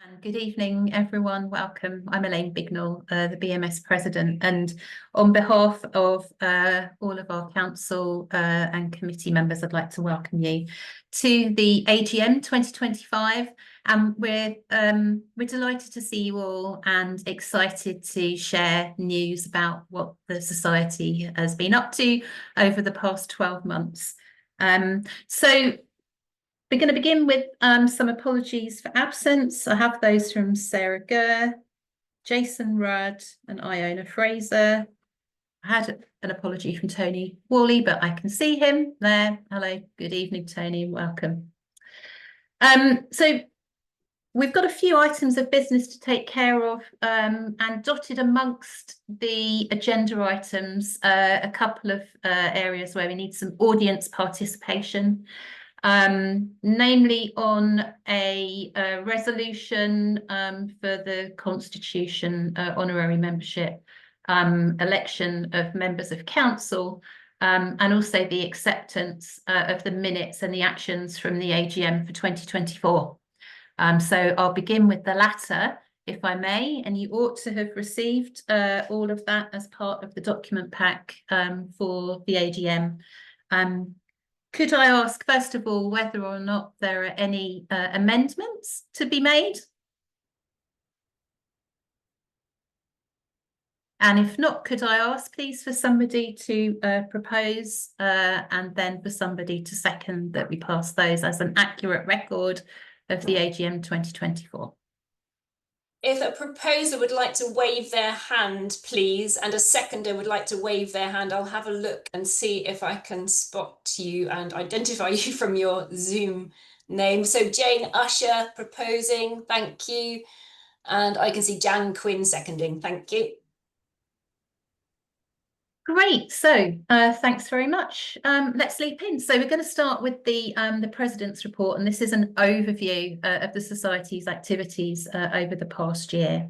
And good evening, everyone. Welcome. I'm Elaine Bignell, the BMS President, and on behalf of all of our council and committee members, I'd like to welcome you to the AGM 2025. And we're delighted to see you all and excited to share news about what the Society has been up to over the past 12 months. So we're going to begin with some apologies for absence. I have those from Sarah Gurr, Jason Rudd and Iona Fraser. I had an apology from Tony Worley, but I can see him there. Hello, good evening, Tony, and welcome. So we've got a few items of business to take care of, and dotted amongst the agenda items, a couple of areas where we need some audience participation. Namely on a resolution for the Constitution honorary membership election of members of council, and also the acceptance of the minutes and the actions from the AGM for 2024. So I'll begin with the latter, if I may, and you ought to have received all of that as part of the document pack for the AGM. Could I ask, first of all, whether or not there are any amendments to be made? And if not, could I ask, please, for somebody to propose and then for somebody to second that we pass those as an accurate record of the AGM 2024? If a proposer would like to wave their hand, please, and a seconder would like to wave their hand, I'll have a look and see if I can spot you and identify you from your Zoom name. So Jane Usher proposing, thank you. And I can see Jan Quinn seconding, thank you. Great, so thanks very much. Let's leap in. So we're going to start with the President's report, and this is an overview of the Society's activities over the past year.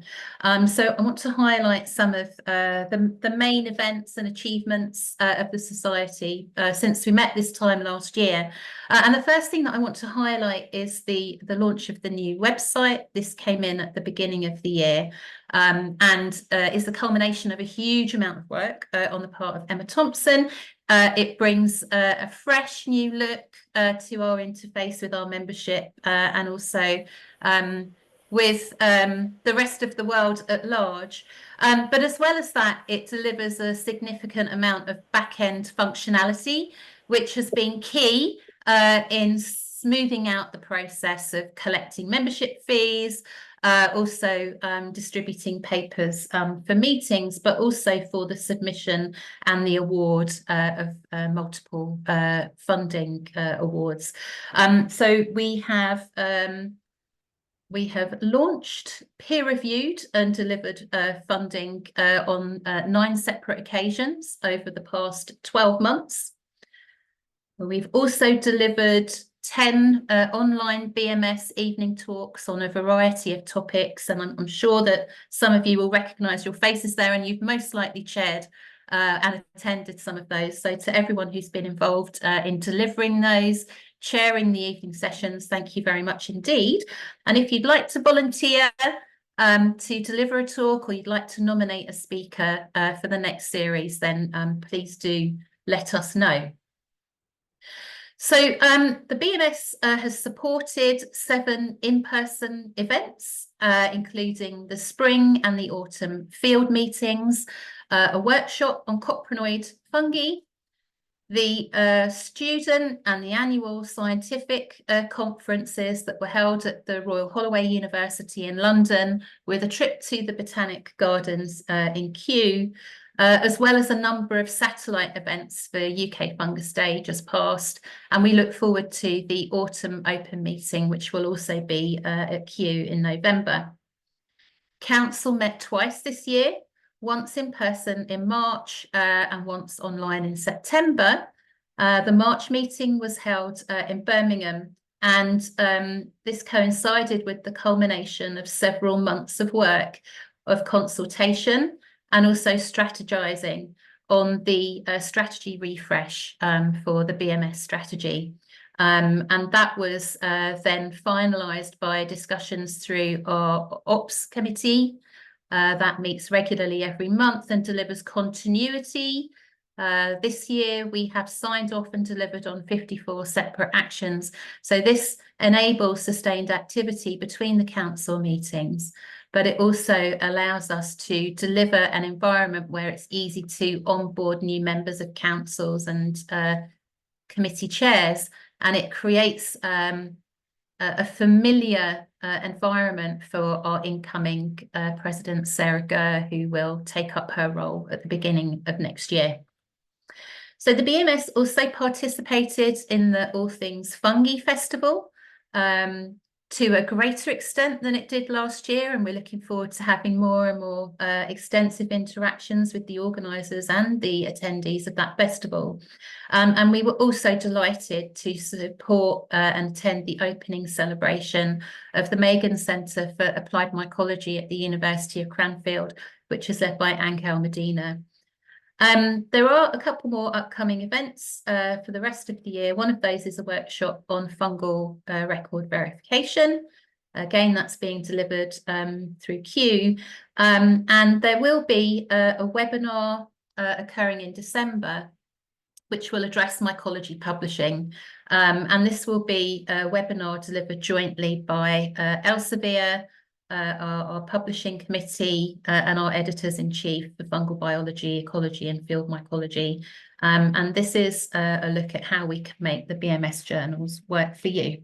So I want to highlight some of the main events and achievements of the Society since we met this time last year. And the first thing that I want to highlight is the launch of the new website. This came in at the beginning of the year. And is the culmination of a huge amount of work on the part of Emma Thompson. It brings a fresh new look to our interface with our membership and also with the rest of the world at large. But as well as that, it delivers a significant amount of back-end functionality, which has been key in smoothing out the process of collecting membership fees, also distributing papers for meetings, but also for the submission and the award of multiple funding awards. So we have launched, peer-reviewed and delivered funding on 9 separate occasions over the past 12 months. We've also delivered 10 online BMS evening talks on a variety of topics, and I'm sure that some of you will recognise your faces there, and you've most likely chaired and attended some of those. So to everyone who's been involved in delivering those, chairing the evening sessions, thank you very much indeed. And if you'd like to volunteer to deliver a talk, or you'd like to nominate a speaker for the next series, then please do let us know. So the BMS has supported 7 in-person events, including the spring and the autumn field meetings, a workshop on coprinoid fungi, the student and the annual scientific conferences that were held at the Royal Holloway University in London, with a trip to the Botanic Gardens in Kew, as well as a number of satellite events for UK Fungus Day just past. And we look forward to the autumn open meeting, which will also be at Kew in November. Council met twice this year, once in person in March and once online in September. The March meeting was held in Birmingham, and this coincided with the culmination of several months of work of consultation and also strategizing on the strategy refresh for the BMS strategy. And that was then finalised by discussions through our Ops Committee that meets regularly every month and delivers continuity. This year we have signed off and delivered on 54 separate actions. So this enables sustained activity between the council meetings, but it also allows us to deliver an environment where it's easy to onboard new members of councils and committee chairs, and it creates a familiar environment for our incoming President, Sarah Gurr, who will take up her role at the beginning of next year. So the BMS also participated in the All Things Fungi Festival to a greater extent than it did last year, and we're looking forward to having more and more extensive interactions with the organisers and the attendees of that festival. And we were also delighted to support and attend the opening celebration of the Megan Centre for Applied Mycology at the University of Cranfield, which is led by Angel Medina. There are a couple more upcoming events for the rest of the year. One of those is a workshop on fungal record verification. Again, that's being delivered through Q. And there will be a webinar occurring in December, which will address mycology publishing. And this will be a webinar delivered jointly by Elsevier, our publishing committee, and our editors-in-chief for fungal biology, ecology and field mycology. And this is a look at how we can make the BMS journals work for you.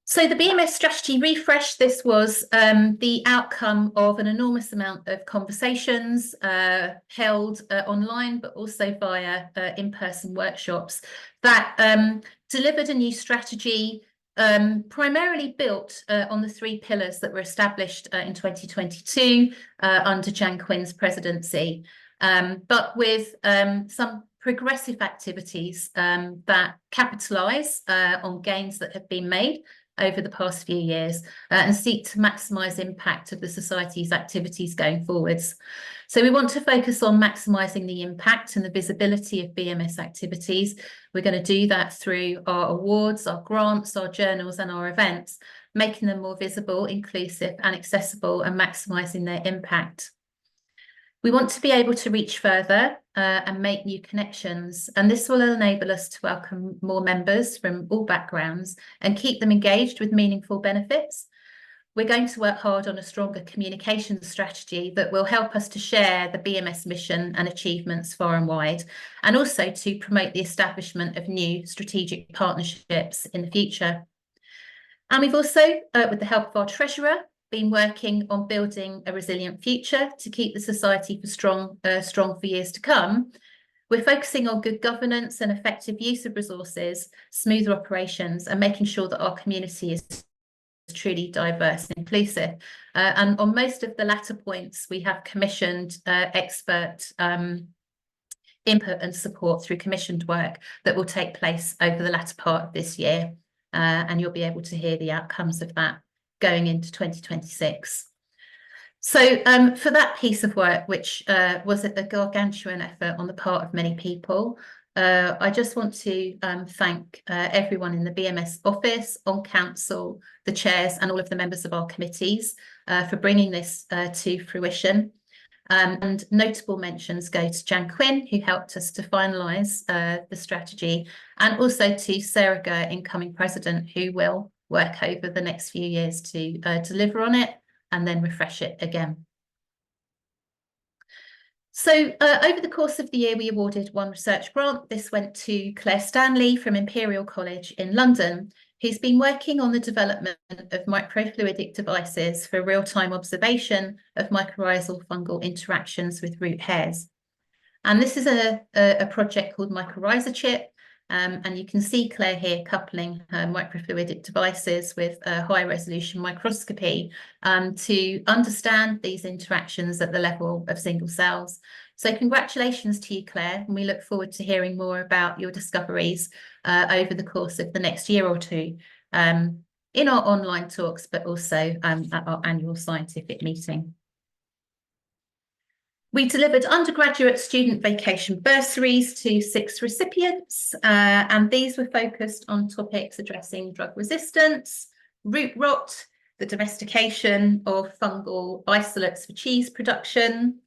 So the BMS strategy refresh, this was the outcome of an enormous amount of conversations held online, but also via in-person workshops that delivered a new strategy primarily built on the 3 pillars that were established in 2022 under Jan Quinn's presidency, but with some progressive activities that capitalise on gains that have been made over the past few years and seek to maximise impact of the Society's activities going forwards. So we want to focus on maximising the impact and the visibility of BMS activities. We're going to do that through our awards, our grants, our journals and our events, making them more visible, inclusive and accessible and maximising their impact. We want to be able to reach further and make new connections, and this will enable us to welcome more members from all backgrounds and keep them engaged with meaningful benefits. We're going to work hard on a stronger communication strategy that will help us to share the BMS mission and achievements far and wide, and also to promote the establishment of new strategic partnerships in the future. And we've also, with the help of our treasurer, been working on building a resilient future to keep the Society for strong for years to come. We're focusing on good governance and effective use of resources, smoother operations, and making sure that our community is truly diverse and inclusive. And on most of the latter points, we have commissioned expert input and support through commissioned work that will take place over the latter part of this year. And you'll be able to hear the outcomes of that going into 2026. So for that piece of work, which was a gargantuan effort on the part of many people, I just want to thank everyone in the BMS office, on council, the chairs and all of the members of our committees for bringing this to fruition. And notable mentions go to Jan Quinn, who helped us to finalise the strategy, and also to Sarah Gurr, incoming president, who will work over the next few years to deliver on it and then refresh it again. So over the course of the year, we awarded 1 research grant. This went to Claire Stanley from Imperial College in London, who's been working on the development of microfluidic devices for real-time observation of mycorrhizal fungal interactions with root hairs. And this is a project called Mycorrhiza and you can see Claire here coupling her microfluidic devices with high-resolution microscopy to understand these interactions at the level of single cells. So congratulations to you, Claire, and we look forward to hearing more about your discoveries over the course of the next year or two in our online talks, but also at our annual scientific meeting. We delivered undergraduate student vacation bursaries to 6 recipients, and these were focused on topics addressing drug resistance, root rot, the domestication of fungal isolates for cheese production,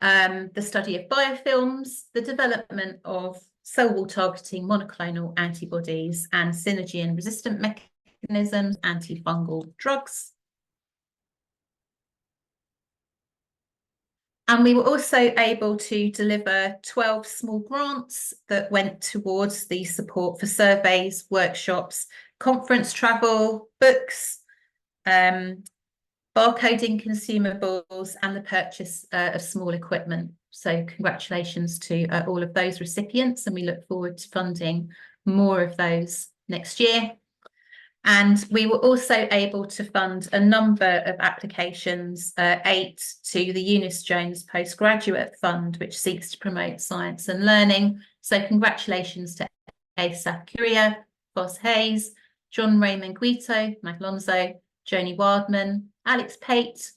the study of biofilms, the development of cell wall targeting monoclonal antibodies and synergy and resistant mechanisms, antifungal drugs. And we were also able to deliver 12 small grants that went towards the support for surveys, workshops, conference travel, books, barcoding consumables, and the purchase of small equipment. So congratulations to all of those recipients, and we look forward to funding more of those next year. And we were also able to fund a number of applications, 8 to the Eunice Jones Postgraduate Fund, which seeks to promote science and learning. So congratulations to Asa Curia, Foss Hayes, John Raymond Guito, Mike Alonso, Joni Wildman, Alex Pate,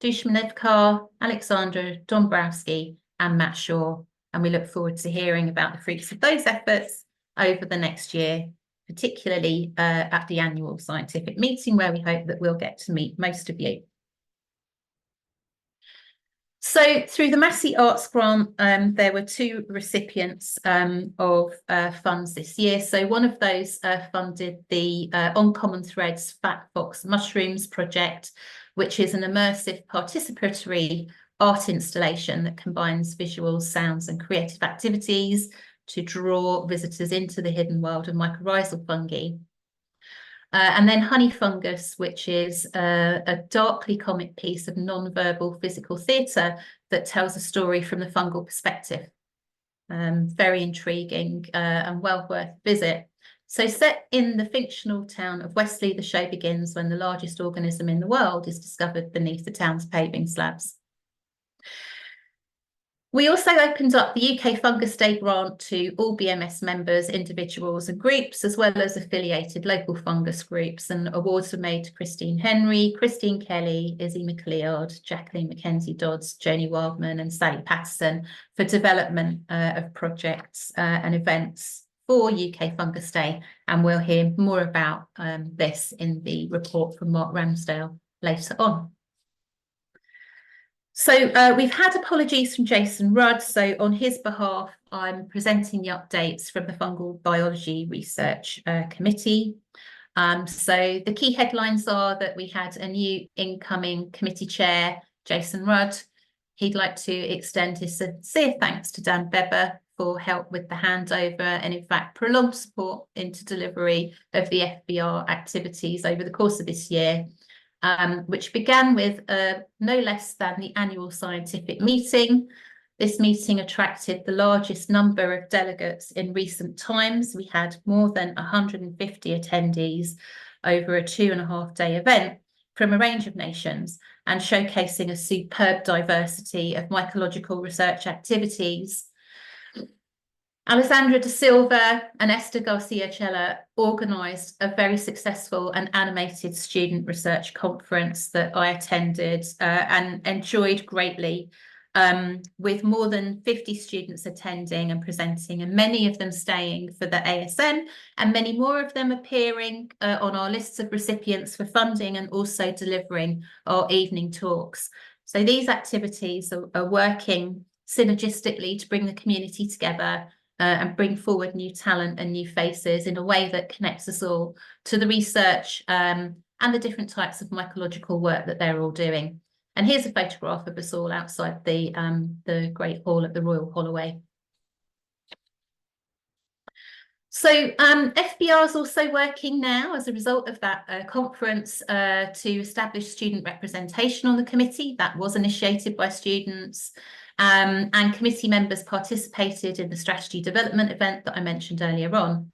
Dushman Edkar, Alexandra Dombrowski, and Matt Shaw. And we look forward to hearing about the fruits of those efforts over the next year, particularly at the annual scientific meeting, where we hope that we'll get to meet most of you. So through the Massey Arts Grant, there were 2 recipients of funds this year. So one of those funded the On Common Threads Fat Fox Mushrooms project, which is an immersive participatory art installation that combines visuals, sounds and creative activities to draw visitors into the hidden world of mycorrhizal fungi. And then Honey Fungus, which is a darkly comic piece of non-verbal physical theatre that tells a story from the fungal perspective. Very intriguing and well worth a visit. So set in the fictional town of Wesley, the show begins when the largest organism in the world is discovered beneath the town's paving slabs. We also opened up the UK Fungus Day grant to all BMS members, individuals and groups, as well as affiliated local fungus groups, and awards were made to Christine Henry, Christine Kelly, Izzy McLeod, Jacqueline Mackenzie Dodds, Joni Wildman and Sally Patterson for development of projects and events for UK Fungus Day. And we'll hear more about this in the report from Mark Ramsdale later on. So we've had apologies from Jason Rudd. So on his behalf, I'm presenting the updates from the Fungal Biology Research Committee. So the key headlines are that we had a new incoming committee chair, Jason Rudd. He'd like to extend his sincere thanks to Dan Beber for help with the handover and in fact prolonged support into delivery of the FBR activities over the course of this year. Which began with no less than the annual scientific meeting. This meeting attracted the largest number of delegates in recent times. We had more than 150 attendees over a 2.5-day event from a range of nations and showcasing a superb diversity of mycological research activities. Alessandra da Silva and Esther Garcia Chella organised a very successful and animated student research conference that I attended and enjoyed greatly, with more than 50 students attending and presenting, and many of them staying for the ASN, and many more of them appearing on our lists of recipients for funding and also delivering our evening talks. So these activities are working synergistically to bring the community together and bring forward new talent and new faces in a way that connects us all to the research and the different types of mycological work that they're all doing. And here's a photograph of us all outside the Great Hall at the Royal Holloway. So FBR is also working now as a result of that conference to establish student representation on the committee. That was initiated by students. And committee members participated in the strategy development event that I mentioned earlier on.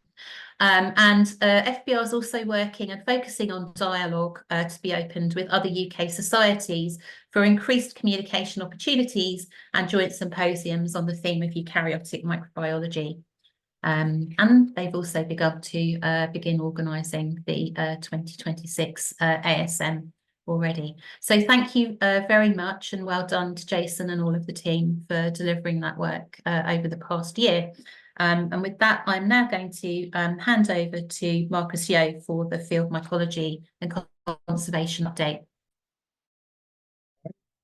And FBR is also working and focusing on dialogue to be opened with other UK societies for increased communication opportunities and joint symposiums on the theme of eukaryotic microbiology. And they've also begun to begin organising the 2026 ASM already. So thank you very much, and well done to Jason and all of the team for delivering that work over the past year. And with that, I'm now going to hand over to Marcus Yeo for the field mycology and conservation update.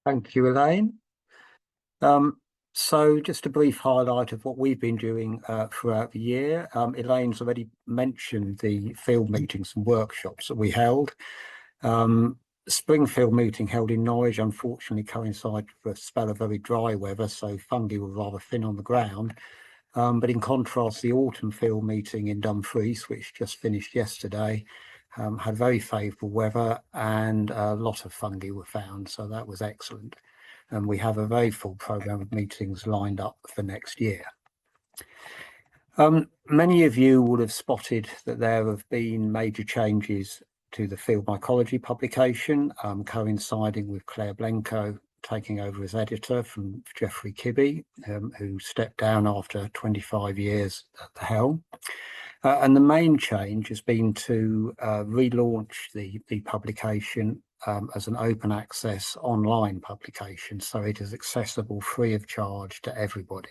Thank you, Elaine. So just a brief highlight of what we've been doing throughout the year. Elaine's already mentioned the field meetings and workshops that we held. The spring field meeting held in Norwich unfortunately coincided with a spell of very dry weather, so fungi were rather thin on the ground. But in contrast, the autumn field meeting in Dumfries, which just finished yesterday, had very favourable weather and a lot of fungi were found, so that was excellent. And we have a very full programme of meetings lined up for next year. Many of you would have spotted that there have been major changes to the field mycology publication, coinciding with Claire Blenko taking over as editor from Geoffrey Kibbe, who stepped down after 25 years at the helm. And the main change has been to relaunch the publication as an open access online publication, so it is accessible free of charge to everybody.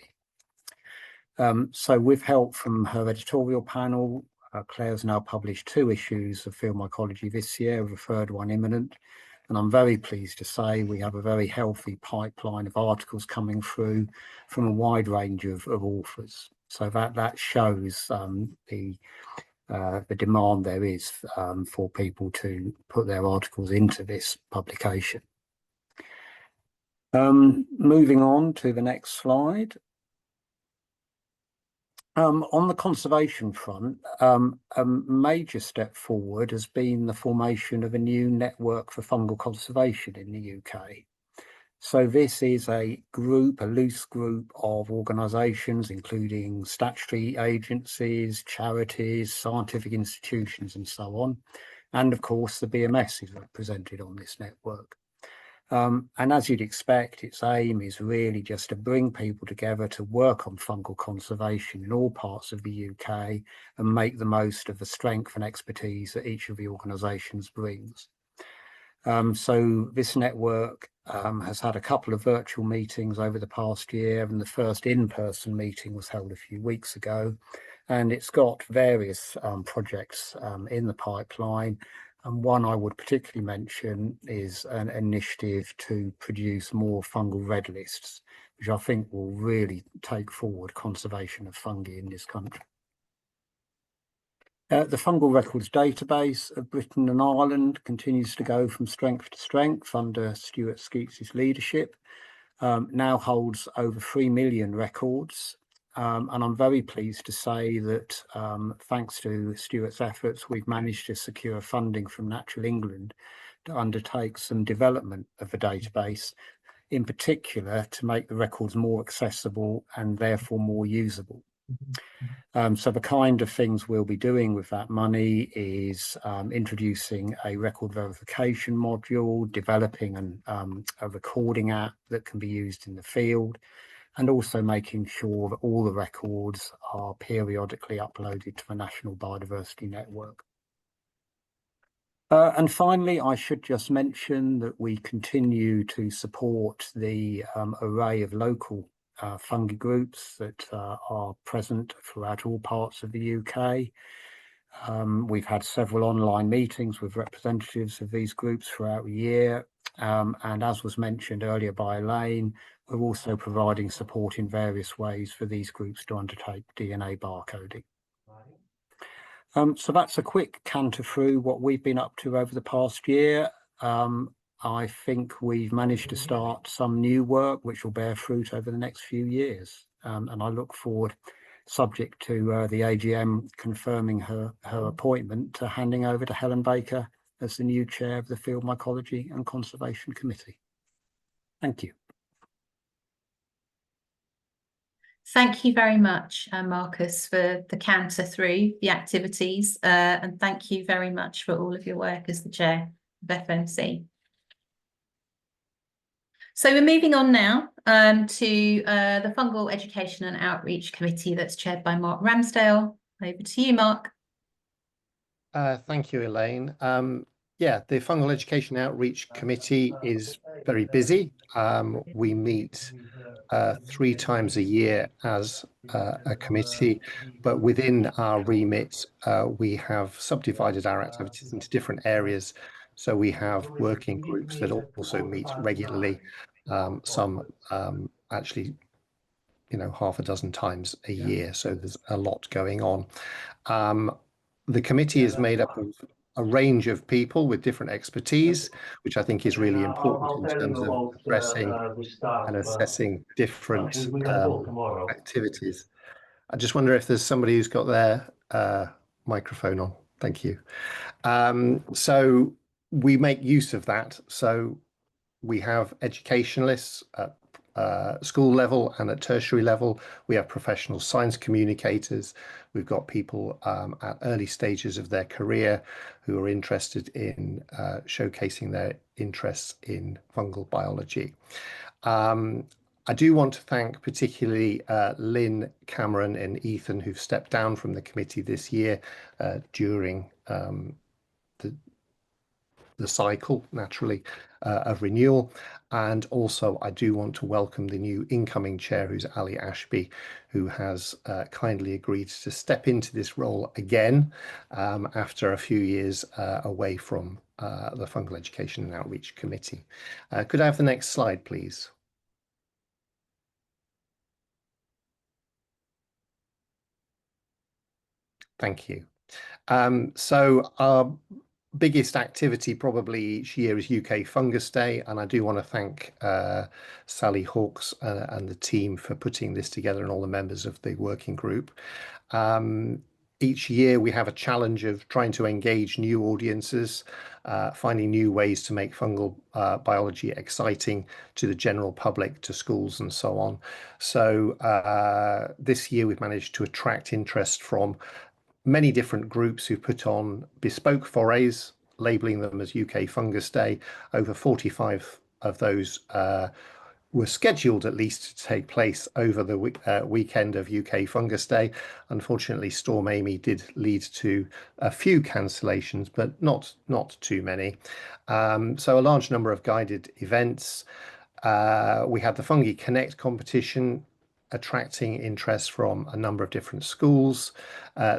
So with help from her editorial panel, Claire's now published 2 issues of Field Mycology this year, with a third one imminent. And I'm very pleased to say we have a very healthy pipeline of articles coming through from a wide range of authors. So that shows the demand there is for people to put their articles into this publication. Moving on to the next slide. On the conservation front, a major step forward has been the formation of a new network for fungal conservation in the UK. So this is a loose group of organisations, including statutory agencies, charities, scientific institutions, and so on. And of course, the BMS is represented on this network. And as you'd expect, its aim is really just to bring people together to work on fungal conservation in all parts of the UK and make the most of the strength and expertise that each of the organisations brings. So this network has had a couple of virtual meetings over the past year, and the first in-person meeting was held a few weeks ago. And it's got various projects in the pipeline. And one I would particularly mention is an initiative to produce more fungal red lists, which I think will really take forward conservation of fungi in this country. The Fungal Records Database of Britain and Ireland continues to go from strength to strength under Stuart Skeets' leadership, now holds over 3 million records. And I'm very pleased to say that thanks to Stuart's efforts, we've managed to secure funding from Natural England to undertake some development of the database, in particular to make the records more accessible and therefore more usable. So the kind of things we'll be doing with that money is introducing a record verification module, developing a recording app that can be used in the field, and also making sure that all the records are periodically uploaded to the National Biodiversity Network. And finally, I should just mention that we continue to support the array of local fungi groups that are present throughout all parts of the UK. We've had several online meetings with representatives of these groups throughout the year. And as was mentioned earlier by Elaine, we're also providing support in various ways for these groups to undertake DNA barcoding. So that's a quick canter through what we've been up to over the past year. I think we've managed to start some new work which will bear fruit over the next few years. And I look forward, subject to the AGM confirming her appointment, to handing over to Helen Baker as the new chair of the Field Mycology and Conservation Committee. Thank you. Thank you very much, Marcus, for the canter through the activities, and thank you very much for all of your work as the chair of FMC. So we're moving on now to the Fungal Education and Outreach Committee that's chaired by Mark Ramsdale. Over to you, Mark. Thank you, Elaine. Yeah, the Fungal Education Outreach Committee is very busy. We meet 3 times a year as a committee, but within our remit, we have subdivided our activities into different areas. So we have working groups that also meet regularly, some actually, half a dozen times a year. So there's a lot going on. The committee is made up of a range of people with different expertise, which I think is really important in terms of addressing and assessing different activities. I just wonder if there's somebody who's got their microphone on. Thank you. So we make use of that. So we have educationalists at school level and at tertiary level. We have professional science communicators. We've got people at early stages of their career who are interested in showcasing their interests in fungal biology. I do want to thank particularly Lynn, Cameron and Ethan, who've stepped down from the committee this year during the cycle, naturally, of renewal. And also, I do want to welcome the new incoming chair, who's Ali Ashby, who has kindly agreed to step into this role again after a few years away from the Fungal Education and Outreach Committee. Could I have the next slide, please? Thank you. So our biggest activity probably each year is UK Fungus Day, and I do want to thank Sally Hawkes and the team for putting this together and all the members of the working group. Each year we have a challenge of trying to engage new audiences, finding new ways to make fungal biology exciting to the general public, to schools and so on. So this year we've managed to attract interest from many different groups who put on bespoke forays, labelling them as UK Fungus Day. Over 45 of those were scheduled at least to take place over the weekend of UK Fungus Day. Unfortunately, Storm Amy did lead to a few cancellations, but not too many. So a large number of guided events. We had the Fungi Connect competition, attracting interest from a number of different schools.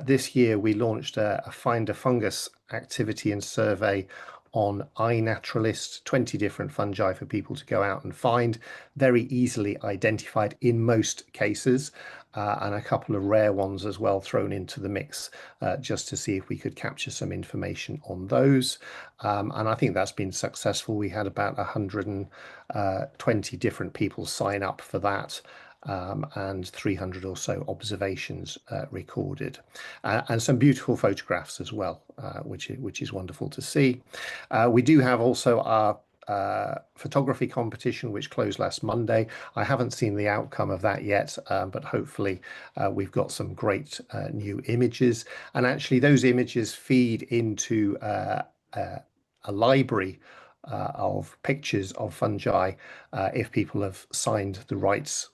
This year we launched a Find a Fungus activity and survey on iNaturalist, 20 different fungi for people to go out and find, very easily identified in most cases, and a couple of rare ones as well thrown into the mix just to see if we could capture some information on those. And I think that's been successful. We had about 120 different people sign up for that. And 300 or so observations recorded, and some beautiful photographs as well, which is wonderful to see. We do have also our photography competition, which closed last Monday. I haven't seen the outcome of that yet, but hopefully we've got some great new images. And actually those images feed into a library of pictures of fungi if people have signed the rights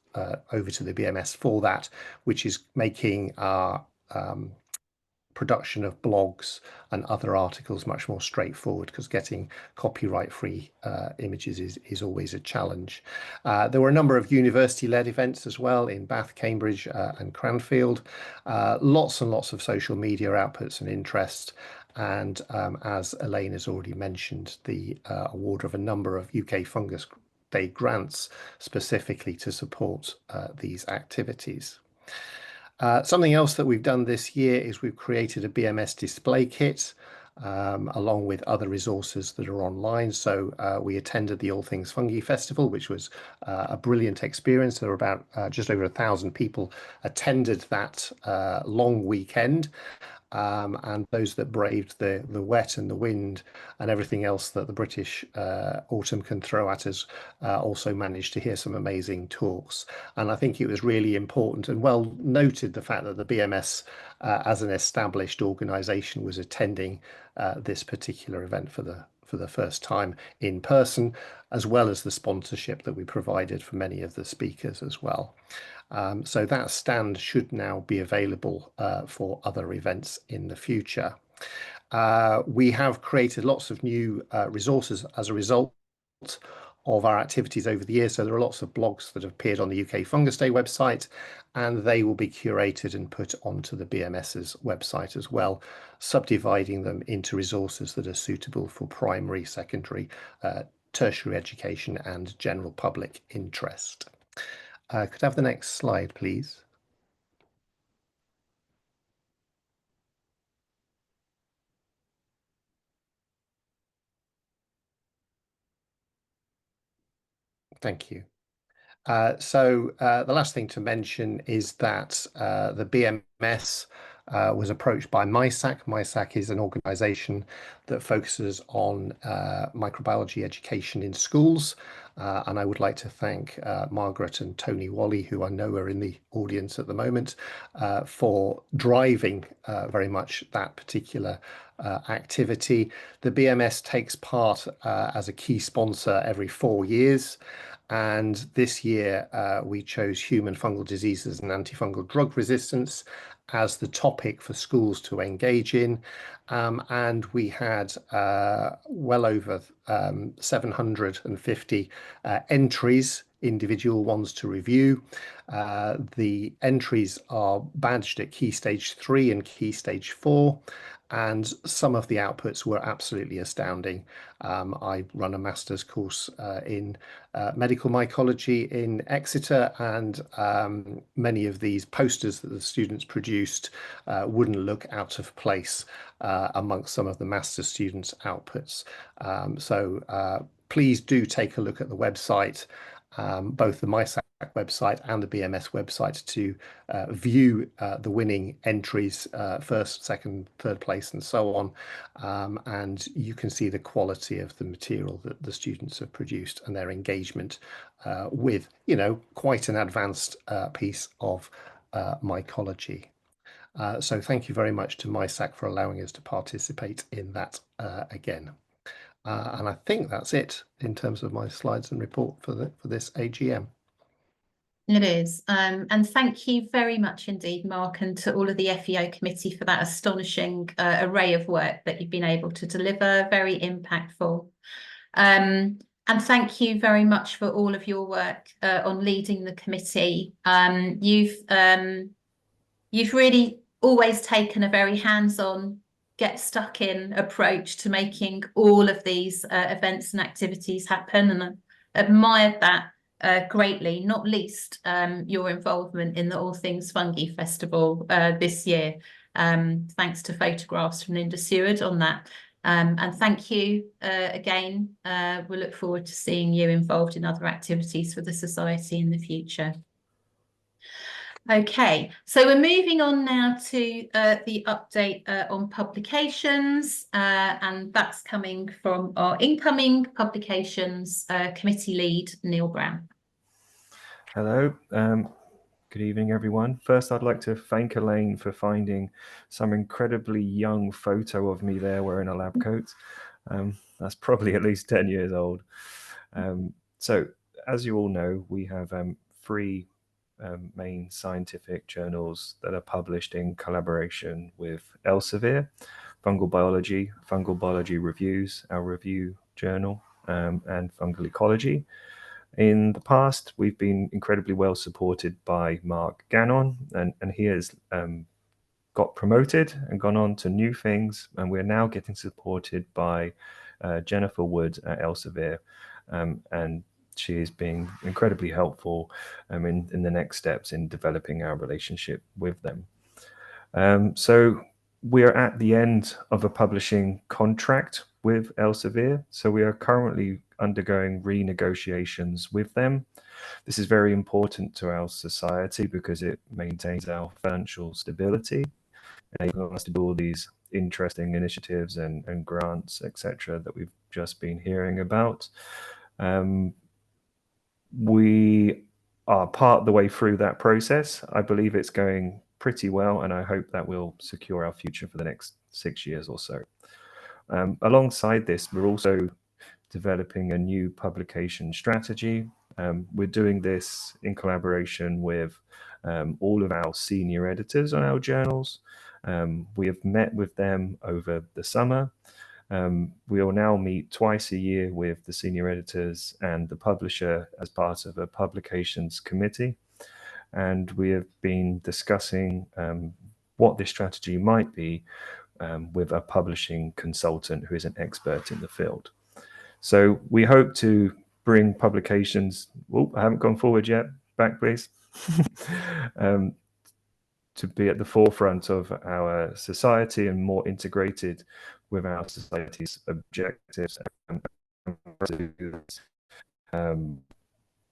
over to the BMS for that, which is making our production of blogs and other articles much more straightforward, because getting copyright-free images is always a challenge. There were a number of university-led events as well in Bath, Cambridge and Cranfield. Lots and lots of social media outputs and interest. And as Elaine has already mentioned, the award of a number of UK Fungus Day grants specifically to support these activities. Something else that we've done this year is we've created a BMS display kit along with other resources that are online. So we attended the All Things Fungi Festival, which was a brilliant experience. There were about just over 1,000 people attended that long weekend. And those that braved the wet and the wind and everything else that the British autumn can throw at us also managed to hear some amazing talks. And I think it was really important and well noted the fact that the BMS as an established organisation was attending this particular event for the first time in person, as well as the sponsorship that we provided for many of the speakers as well. So that stand should now be available for other events in the future. We have created lots of new resources as a result of our activities over the years. So there are lots of blogs that have appeared on the UK Fungus Day website, and they will be curated and put onto the BMS's website as well, subdividing them into resources that are suitable for primary, secondary, tertiary education and general public interest. Could I have the next slide, please? Thank you. The last thing to mention is that the BMS was approached by MySAC. MySAC is an organisation that focuses on microbiology education in schools. And I would like to thank Margaret and Tony Wally, who I know are in the audience at the moment, for driving very much that particular activity. The BMS takes part as a key sponsor every 4 years. And this year we chose human fungal diseases and antifungal drug resistance as the topic for schools to engage in. And we had well over 750 entries, individual ones to review. The entries are badged at Key Stage 3 and Key Stage 4. And some of the outputs were absolutely astounding. I run a master's course in medical mycology in Exeter, and many of these posters that the students produced wouldn't look out of place amongst some of the master's students' outputs. Please do take a look at the website, both the MySAC website and the BMS website, to view the winning entries, first, second, third place, and so on. And you can see the quality of the material that the students have produced and their engagement with, quite an advanced piece of mycology. So thank you very much to MySAC for allowing us to participate in that again. And I think that's it in terms of my slides and report for this AGM. It is. And thank you very much indeed, Mark, and to all of the FEO committee for that astonishing array of work that you've been able to deliver. Very impactful. And thank you very much for all of your work on leading the committee. You've really always taken a very hands-on, get stuck in approach to making all of these events and activities happen, and I admired that greatly, not least your involvement in the All Things Fungi Festival this year, thanks to photographs from Linda Seward on that. And thank you again. We look forward to seeing you involved in other activities for the Society in the future. Okay, so we're moving on now to the update on publications, and that's coming from our incoming publications committee lead, Neil Brown. Hello, good evening, everyone. First, I'd like to thank Elaine for finding some incredibly young photo of me there wearing a lab coat. That's probably at least 10 years old. So, as you all know, we have 3 main scientific journals that are published in collaboration with Elsevier: Fungal Biology Reviews, our review journal, and Fungal Ecology. In the past, we've been incredibly well supported by Mark Gannon, and he has got promoted and gone on to new things, and we're now getting supported by Jennifer Wood at Elsevier, and she is being incredibly helpful in the next steps in developing our relationship with them. So we're at the end of a publishing contract with Elsevier, so we are currently undergoing renegotiations with them. This is very important to our society because it maintains our financial stability, enabling us to do all these interesting initiatives and grants, etc., that we've just been hearing about. We are part of the way through that process. I believe it's going pretty well, and I hope that will secure our future for the next 6 years or so. Alongside this, we're also developing a new publication strategy. We're doing this in collaboration with all of our senior editors on our journals, We have met with them over the summer. We will now meet twice a year with the senior editors and the publisher as part of a publications committee. And we have been discussing what this strategy might be with a publishing consultant who is an expert in the field. So we hope to bring publications, I haven't gone forward yet, back please, to be at the forefront of our society and more integrated with our society's objectives.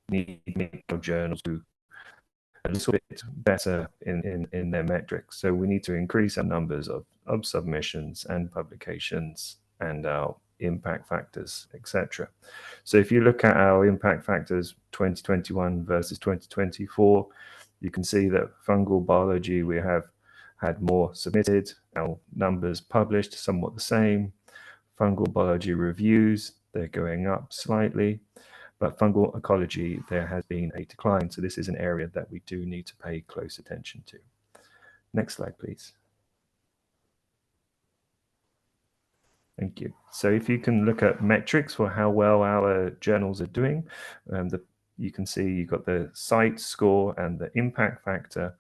Need medical journals to a little bit better in their metrics. So we need to increase our numbers of submissions and publications and our impact factors, etc. So if you look at our impact factors 2021 versus 2024, you can see that fungal biology, we have had more submitted, our numbers published somewhat the same. Fungal biology reviews, they're going up slightly. But fungal ecology, there has been a decline. So this is an area that we do need to pay close attention to. Next slide, please. Thank you. So if you can look at metrics for how well our journals are doing, you can see you've got the site score and the impact factor.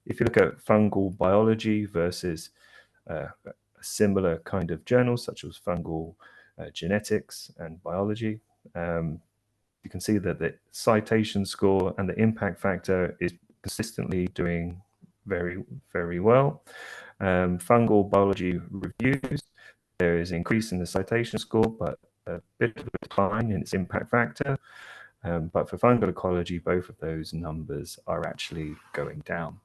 If you look at fungal biology versus a similar kind of journals, such as fungal genetics and biology, you can see that the citation score and the impact factor is consistently doing very, very well. Fungal biology reviews, there is an increase in the citation score, but a bit of a decline in its impact factor. But for fungal ecology, both of those numbers are actually going down.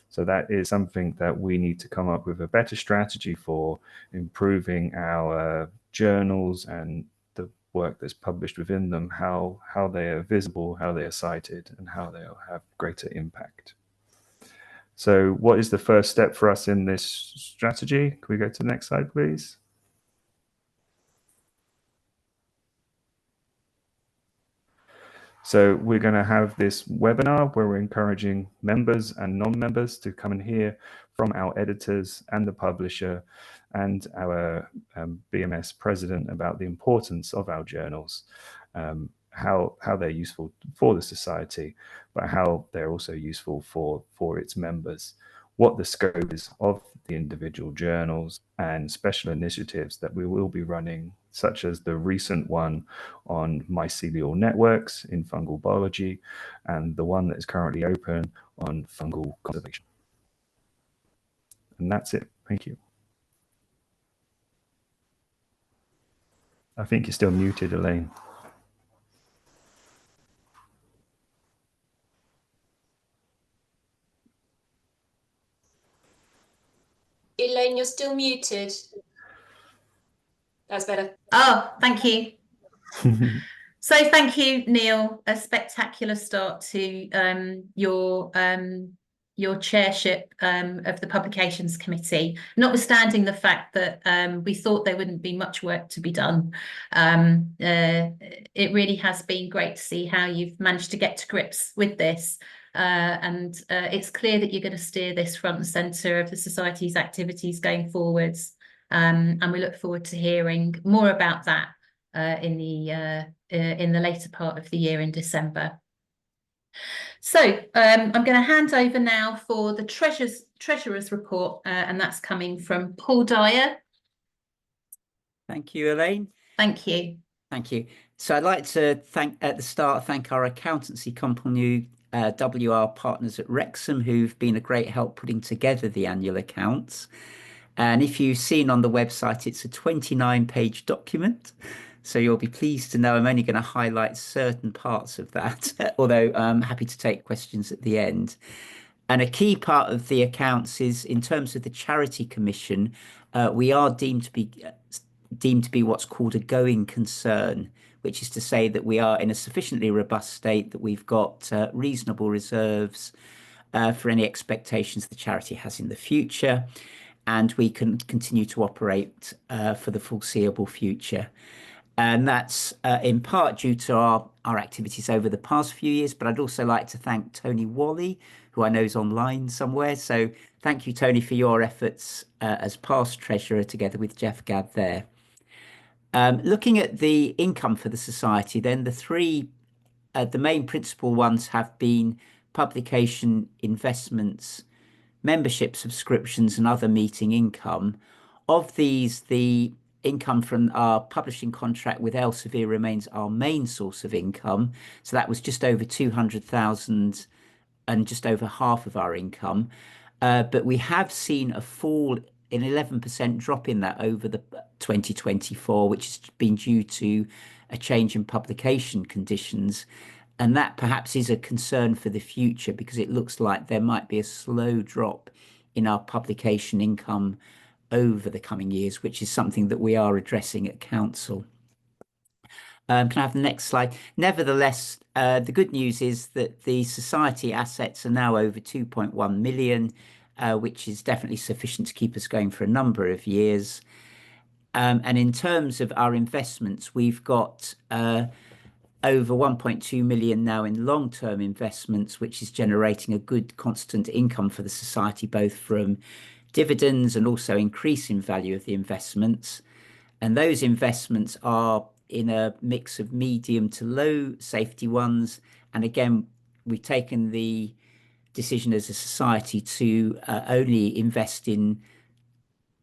So that is something that we need to come up with a better strategy for improving our journals and the work that's published within them, how they are visible, how they are cited, and how they'll have greater impact. So what is the first step for us in this strategy? Can we go to the next slide, please? So we're going to have this webinar where we're encouraging members and non-members to come and hear from our editors and the publisher and our BMS president about the importance of our journals, how they're useful for the society, but how they're also useful for its members, what the scope is of the individual journals, and special initiatives that we will be running, such as the recent one on mycelial networks in fungal biology, and the one that is currently open on fungal conservation. And that's it. Thank you. I think you're still muted, Elaine. Elaine, you're still muted. That's better. Oh, thank you. So thank you, Neil. A spectacular start to your chairship of the Publications Committee, notwithstanding the fact that we thought there wouldn't be much work to be done. It really has been great to see how you've managed to get to grips with this. And it's clear that you're going to steer this front and centre of the Society's activities going forwards. And we look forward to hearing more about that in the later part of the year in December. So I'm going to hand over now for the Treasurer's report, and that's coming from Paul Dyer. Thank you, Elaine. Thank you. Thank you. So I'd like to thank our accountancy company, WR Partners at Wrexham, who've been a great help putting together the annual accounts. And if you've seen on the website, it's a 29-page document. So you'll be pleased to know I'm only going to highlight certain parts of that, although I'm happy to take questions at the end. And a key part of the accounts is, in terms of the Charity Commission, we are deemed to be what's called a going concern, which is to say that we are in a sufficiently robust state that we've got reasonable reserves for any expectations the charity has in the future, and we can continue to operate for the foreseeable future. And that's in part due to our activities over the past few years, but I'd also like to thank Tony Wally, who I know is online somewhere. So thank you, Tony, for your efforts as past treasurer together with Jeff Gadd there. Looking at the income for the society, then the main principal ones have been publication, investments, membership subscriptions, and other meeting income. Of these, the income from our publishing contract with Elsevier remains our main source of income. So that was just over 200,000 and just over half of our income. But we have seen a fall, an 11% drop in that over the 2024, which has been due to a change in publication conditions. And that perhaps is a concern for the future, because it looks like there might be a slow drop in our publication income over the coming years, which is something that we are addressing at Council. Can I have the next slide? Nevertheless, the good news is that the society assets are now over 2.1 million, which is definitely sufficient to keep us going for a number of years. And in terms of our investments, we've got over 1.2 million now in long-term investments, which is generating a good constant income for the society, both from dividends and also increase in value of the investments. And those investments are in a mix of medium to low safety ones. And again, we've taken the decision as a society to only invest in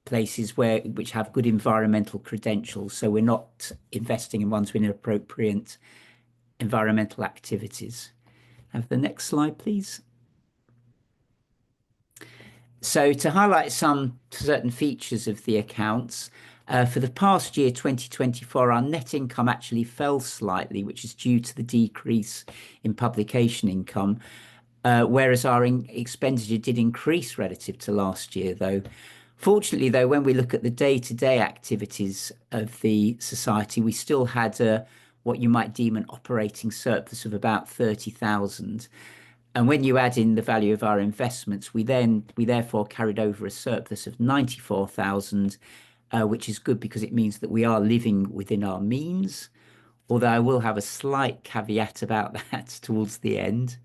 places which have good environmental credentials. So we're not investing in ones with inappropriate environmental activities. Have the next slide, please. So to highlight some certain features of the accounts, for the past year, 2024, our net income actually fell slightly, which is due to the decrease in publication income, whereas our expenditure did increase relative to last year, though. Fortunately, though, when we look at the day-to-day activities of the society, we still had what you might deem an operating surplus of about 30,000. And when you add in the value of our investments, we therefore carried over a surplus of 94,000, which is good because it means that we are living within our means. Although I will have a slight caveat about that towards the end.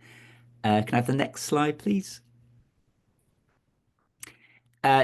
Can I have the next slide, please?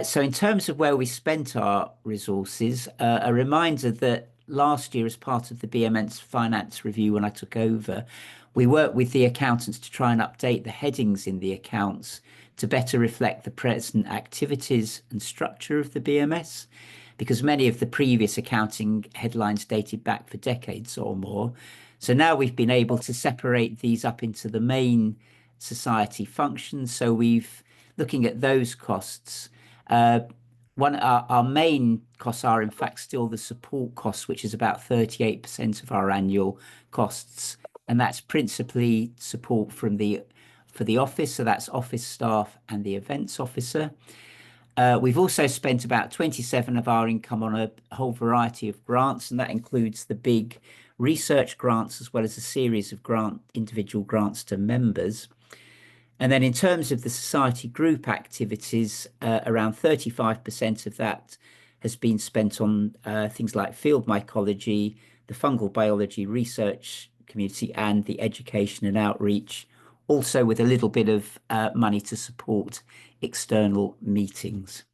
So in terms of where we spent our resources, a reminder that last year, as part of the BMS finance review when I took over, we worked with the accountants to try and update the headings in the accounts to better reflect the present activities and structure of the BMS, because many of the previous accounting headlines dated back for decades or more. So now we've been able to separate these up into the main society functions. So looking at those costs, our main costs are in fact still the support costs, which is about 38% of our annual costs. And that's principally support for the office. So that's office staff and the events officer. We've also spent about 27% of our income on a whole variety of grants, and that includes the big research grants as well as a series of individual grants to members. And then in terms of the society group activities, around 35% of that has been spent on things like field mycology, the fungal biology research community, and the education and outreach, also with a little bit of money to support external meetings.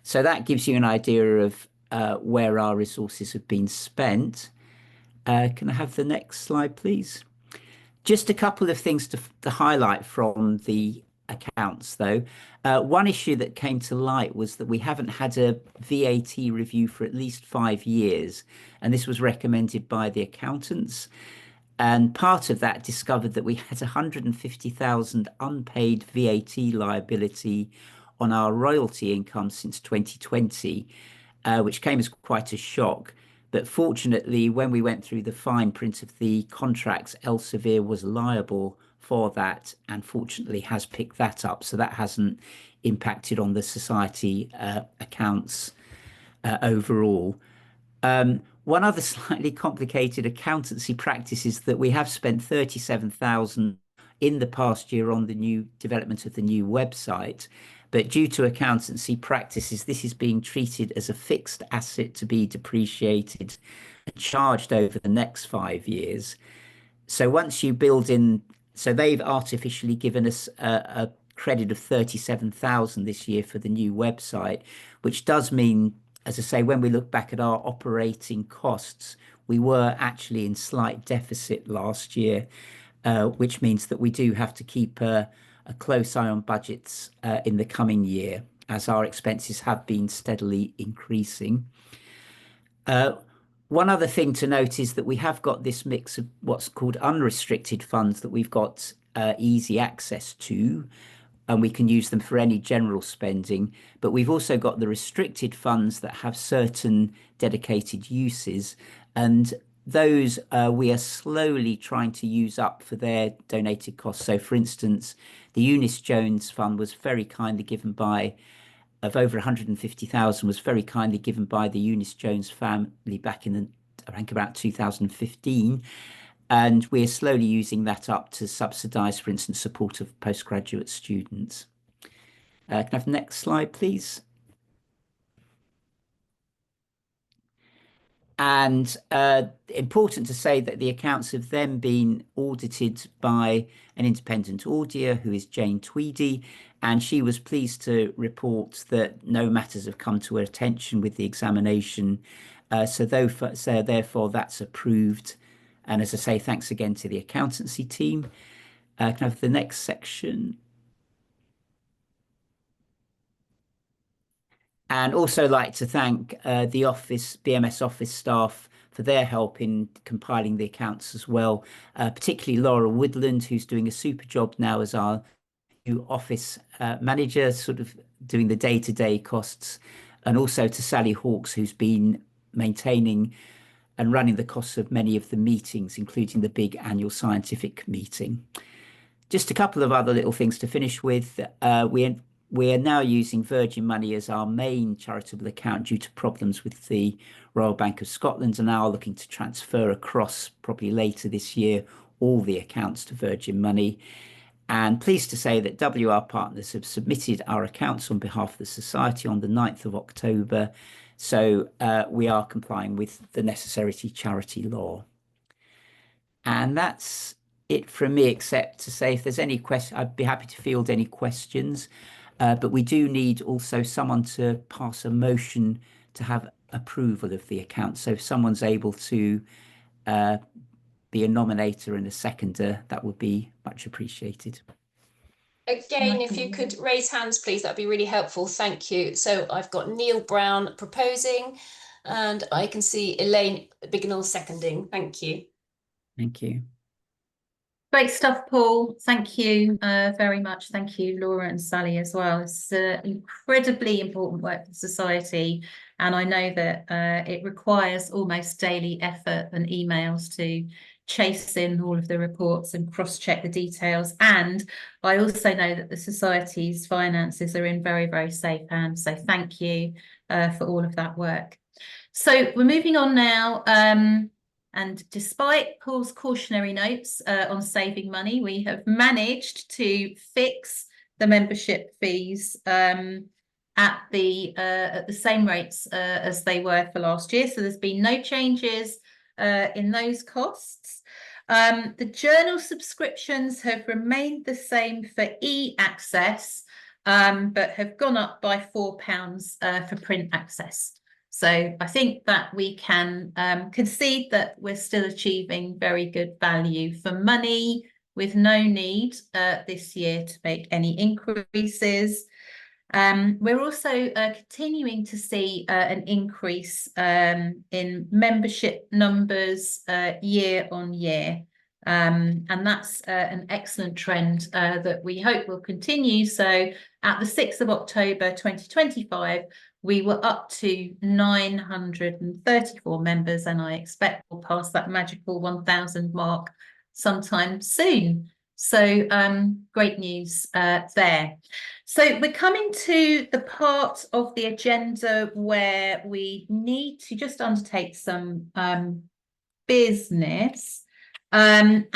So that gives you an idea of where our resources have been spent. Can I have the next slide, please? Just a couple of things to highlight from the accounts, though. One issue that came to light was that we haven't had a VAT review for at least 5 years, and this was recommended by the accountants. And part of that discovered that we had 150,000 unpaid VAT liability on our royalty income since 2020, which came as quite a shock. But fortunately, when we went through the fine print of the contracts, Elsevier was liable for that and fortunately has picked that up. So that hasn't impacted on the society accounts overall. One other slightly complicated accountancy practice is that we have spent 37,000 in the past year on the new development of the new website. But due to accountancy practices, this is being treated as a fixed asset to be depreciated and charged over the next 5 years. So once you build in So they've artificially given us a credit of 37,000 this year for the new website, which does mean, as I say, when we look back at our operating costs, we were actually in slight deficit last year, which means that we do have to keep a close eye on budgets in the coming year, as our expenses have been steadily increasing. One other thing to note is that we have got this mix of what's called unrestricted funds that we've got easy access to, and we can use them for any general spending. But we've also got the restricted funds that have certain dedicated uses, and those we are slowly trying to use up for their donated costs. So, for instance, the Eunice Jones Fund was very kindly given by, of over 150,000, was very kindly given by the Eunice Jones family back in I think about 2015. And we're slowly using that up to subsidise, for instance, support of postgraduate students. Can I have the next slide, please? And important to say that the accounts have then been audited by an independent auditor, who is Jane Tweedy, and she was pleased to report that no matters have come to her attention with the examination. So therefore, that's approved. And as I say, thanks again to the accountancy team. Can I have the next section? And also like to thank the BMS office staff for their help in compiling the accounts as well, particularly Laura Woodland, who's doing a super job now as our new office manager, sort of doing the day-to-day costs, and also to Sally Hawkes, who's been maintaining and running the costs of many of the meetings, including the big annual scientific meeting. Just a couple of other little things to finish with. We are now using Virgin Money as our main charitable account due to problems with the Royal Bank of Scotland, and now looking to transfer across, probably later this year, all the accounts to Virgin Money. And pleased to say that WR Partners have submitted our accounts on behalf of the Society on the 9th of October. So we are complying with the necessary charity law. And that's it from me, except to say if there's any questions, I'd be happy to field any questions. But we do need also someone to pass a motion to have approval of the account. So if someone's able to be a nominator and a seconder, that would be much appreciated. Again, if you could raise hands, please, that'd be really helpful. Thank you. So I've got Neil Brown proposing, and I can see Elaine Bignell seconding. Thank you. Thank you. Great stuff, Paul. Thank you very much. Thank you, Laura and Sally, as well. It's incredibly important work for society, and I know that it requires almost daily effort and emails to chase in all of the reports and cross-check the details. And I also know that the Society's finances are in very, very safe hands. So thank you for all of that work. So we're moving on now. And despite Paul's cautionary notes on saving money, we have managed to fix the membership fees at the same rates as they were for last year. So there's been no changes in those costs. The journal subscriptions have remained the same for e-access, but have gone up by £4 for print access. So I think that we can concede that we're still achieving very good value for money, with no need this year to make any increases. We're also continuing to see an increase in membership numbers year on year. And that's an excellent trend that we hope will continue. So at the 6th of October 2025, we were up to 934 members, and I expect we'll pass that magical 1,000 mark sometime soon. So great news there. So we're coming to the part of the agenda where we need to just undertake some business. And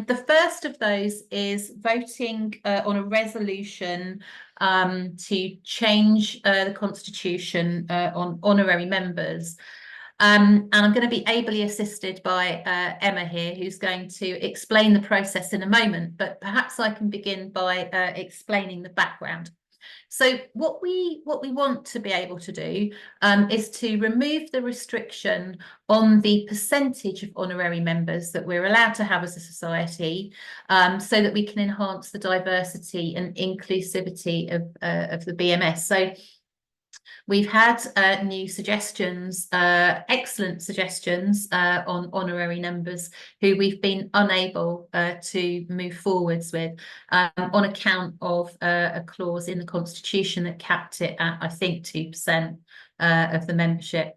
the first of those is voting on a resolution to change the constitution on honorary members. And I'm going to be ably assisted by Emma here, who's going to explain the process in a moment, but perhaps I can begin by explaining the background. So what we want to be able to do is to remove the restriction on the percentage of honorary members that we're allowed to have as a society, so that we can enhance the diversity and inclusivity of the BMS. So we've had new suggestions, excellent suggestions on honorary members who we've been unable to move forwards with on account of a clause in the Constitution that capped it at, I think, 2% of the membership.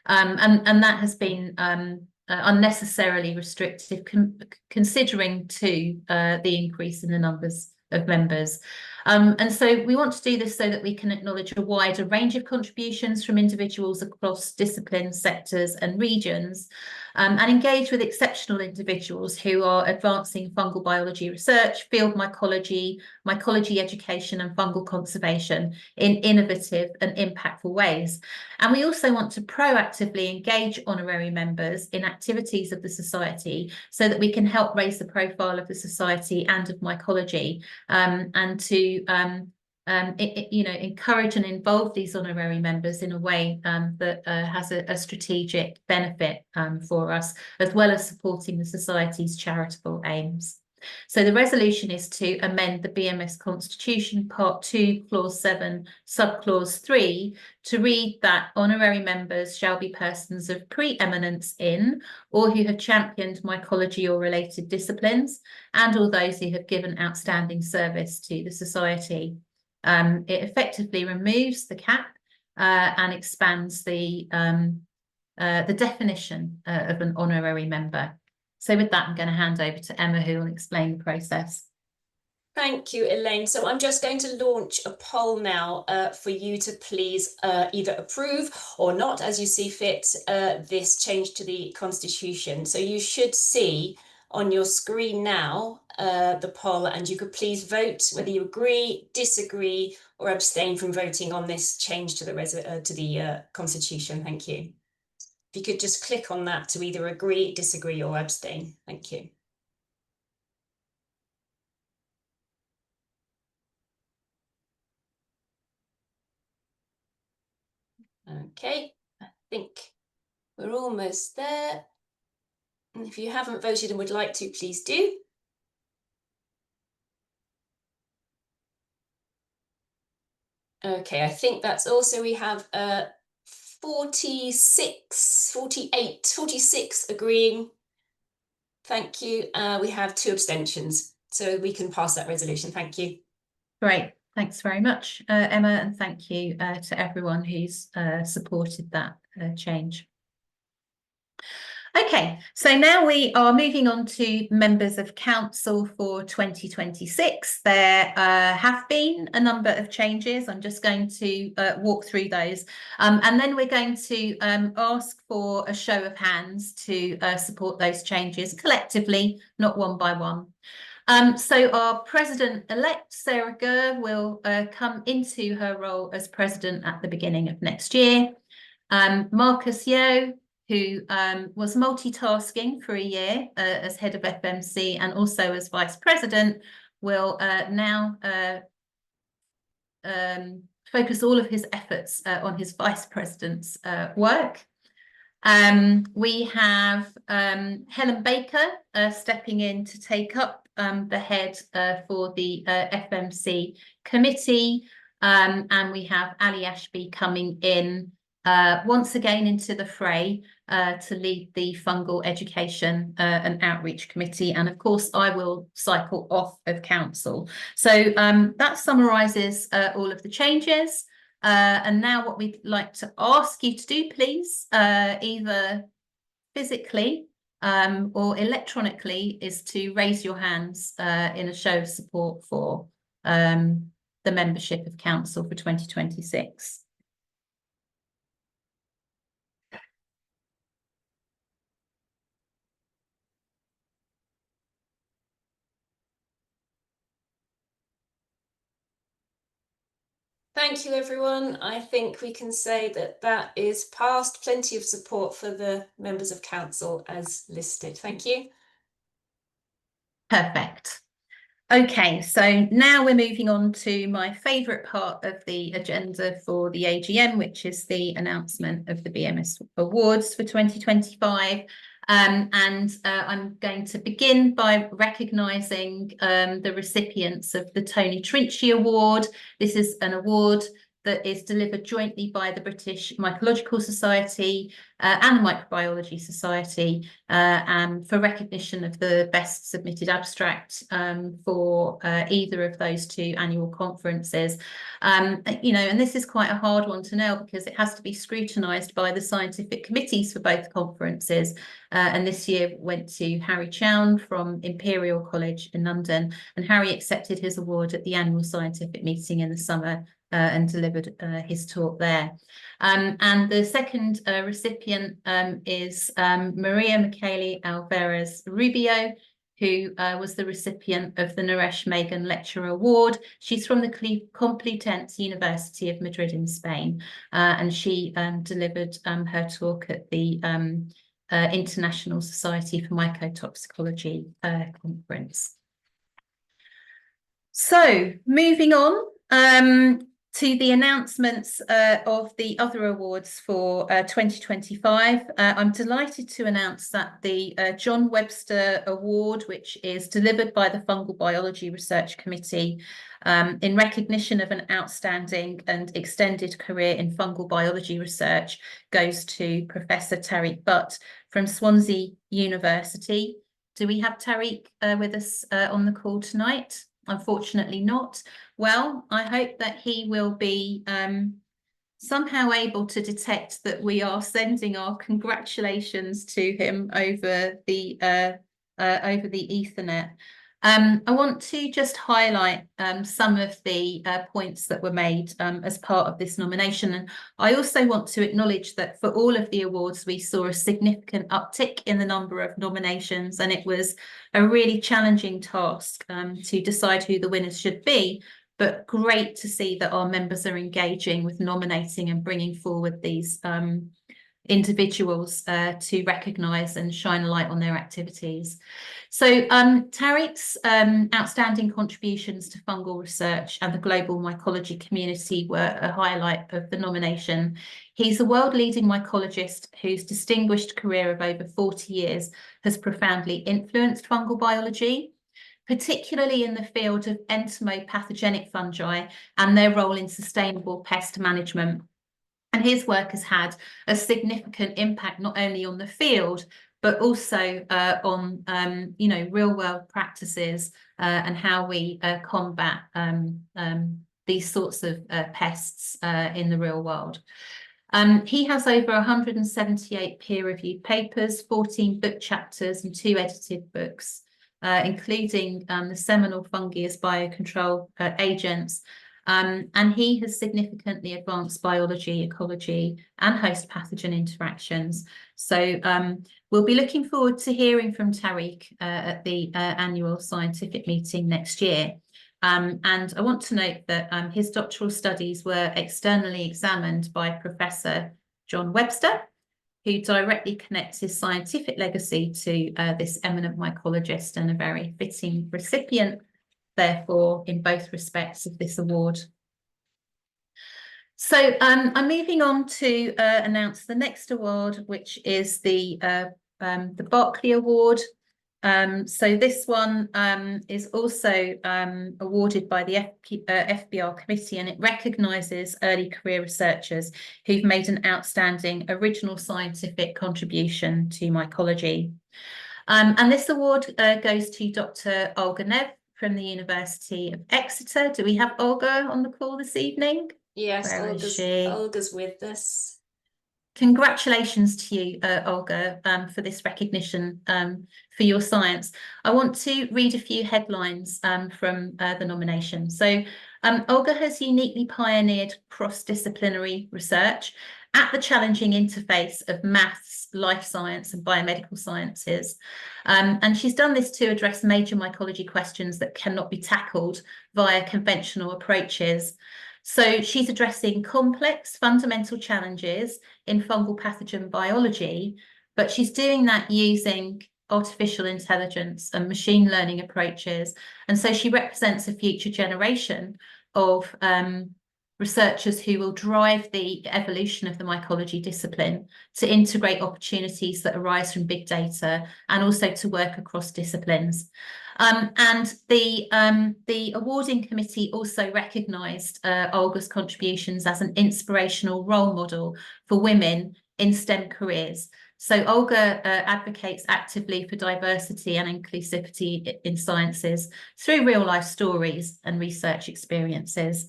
And that has been unnecessarily restrictive, considering too the increase in the numbers of members. And so we want to do this so that we can acknowledge a wider range of contributions from individuals across disciplines, sectors and regions, and engage with exceptional individuals who are advancing fungal biology research, field mycology, mycology education and fungal conservation in innovative and impactful ways. And we also want to proactively engage honorary members in activities of the society so that we can help raise the profile of the society and of mycology, and to encourage and involve these honorary members in a way that has a strategic benefit for us, as well as supporting the society's charitable aims. So the resolution is to amend the BMS Constitution, Part 2, Clause 7, Subclause 3, to read that honorary members shall be persons of preeminence in, or who have championed mycology or related disciplines, and or those who have given outstanding service to the society. It effectively removes the cap and expands the definition of an honorary member. So with that, I'm going to hand over to Emma, who will explain the process. Thank you, Elaine. So I'm just going to launch a poll now for you to please either approve or not, as you see fit, this change to the Constitution. So you should see on your screen now the poll, and you could please vote whether you agree, disagree, or abstain from voting on this change to the Constitution. Thank you. If you could just click on that to either agree, disagree, or abstain. Thank you. Okay, I think we're almost there. And if you haven't voted and would like to, please do. Okay, I think that's also, we have 46 agreeing. Thank you. We have 2 abstentions, so we can pass that resolution. Thank you. Great. Thanks very much, Emma, and thank you to everyone who's supported that change. Okay, so now we are moving on to members of council for 2026. There have been a number of changes. I'm just going to walk through those. And then we're going to ask for a show of hands to support those changes collectively, not one by one. So our President-elect, Sarah Gurr, will come into her role as President at the beginning of next year. Marcus Yeo, who was multitasking for a year as head of FMC and also as Vice President, will now focus all of his efforts on his Vice President's work. We have Helen Baker stepping in to take up the head for the FMC committee, and we have Ali Ashby coming in once again into the fray to lead the fungal education and outreach committee, and of course I will cycle off of council. So that summarises all of the changes. And now what we'd like to ask you to do, please, either physically or electronically, is to raise your hands in a show of support for the membership of council for 2026. Thank you, everyone. I think we can say that that is passed. Plenty of support for the members of council as listed. Thank you. Perfect. Okay, so now we're moving on to my favourite part of the agenda for the AGM, which is the announcement of the BMS Awards for 2025. I'm going to begin by recognising the recipients of the Tony Trinci Award. This is an award that is delivered jointly by the British Mycological Society and the Microbiology Society for recognition of the best submitted abstract for either of those two annual conferences. You know, and this is quite a hard one to nail because it has to be scrutinised by the scientific committees for both conferences. And this year went to Harry Chown from Imperial College in London, and Harry accepted his award at the annual scientific meeting in the summer and delivered his talk there. And the second recipient is Maria Michele Alvarez Rubio, who was the recipient of the Naresh Megan Lecturer Award. She's from the Complutense University of Madrid in Spain, and she delivered her talk at the International Society for Mycotoxicology conference. So moving on to the announcements of the other awards for 2025. I'm delighted to announce that the John Webster Award, which is delivered by the Fungal Biology Research Committee in recognition of an outstanding and extended career in fungal biology research, goes to Professor Tariq Butt from Swansea University. Do we have Tariq with us on the call tonight? Unfortunately not. Well, I hope that he will be somehow able to detect that we are sending our congratulations to him over the Ethernet. I want to just highlight some of the points that were made as part of this nomination. And I also want to acknowledge that for all of the awards, we saw a significant uptick in the number of nominations, and it was a really challenging task to decide who the winners should be. But great to see that our members are engaging with nominating and bringing forward these individuals to recognise and shine a light on their activities. So Tariq's outstanding contributions to fungal research and the global mycology community were a highlight of the nomination. He's a world-leading mycologist whose distinguished career of over 40 years has profoundly influenced fungal biology, particularly in the field of entomopathogenic fungi and their role in sustainable pest management. And his work has had a significant impact not only on the field, but also on you know, real-world practices and how we combat these sorts of pests in the real world. He has over 178 peer-reviewed papers, 14 book chapters, and 2 edited books, including the seminal fungi as biocontrol agents. And he has significantly advanced biology, ecology, and host pathogen interactions. So we'll be looking forward to hearing from Tariq at the annual scientific meeting next year. And I want to note that his doctoral studies were externally examined by Professor John Webster, who directly connects his scientific legacy to this eminent mycologist, and a very fitting recipient, therefore, in both respects of this award. So I'm moving on to announce the next award, which is the Berkeley Award. So this one is also awarded by the FBR committee, and it recognises early career researchers who've made an outstanding original scientific contribution to mycology. And this award goes to Dr. Olga Nev from the University of Exeter. Do we have Olga on the call this evening? Yes, Olga's with us. Congratulations to you, Olga, for this recognition for your science. I want to read a few headlines from the nomination. So Olga has uniquely pioneered cross-disciplinary research at the challenging interface of maths, life science, and biomedical sciences. And she's done this to address major mycology questions that cannot be tackled via conventional approaches. So she's addressing complex fundamental challenges in fungal pathogen biology, but she's doing that using artificial intelligence and machine learning approaches. And so she represents a future generation of researchers who will drive the evolution of the mycology discipline to integrate opportunities that arise from big data and also to work across disciplines. And the awarding committee also recognised Olga's contributions as an inspirational role model for women in STEM careers. So Olga advocates actively for diversity and inclusivity in sciences through real life stories and research experiences.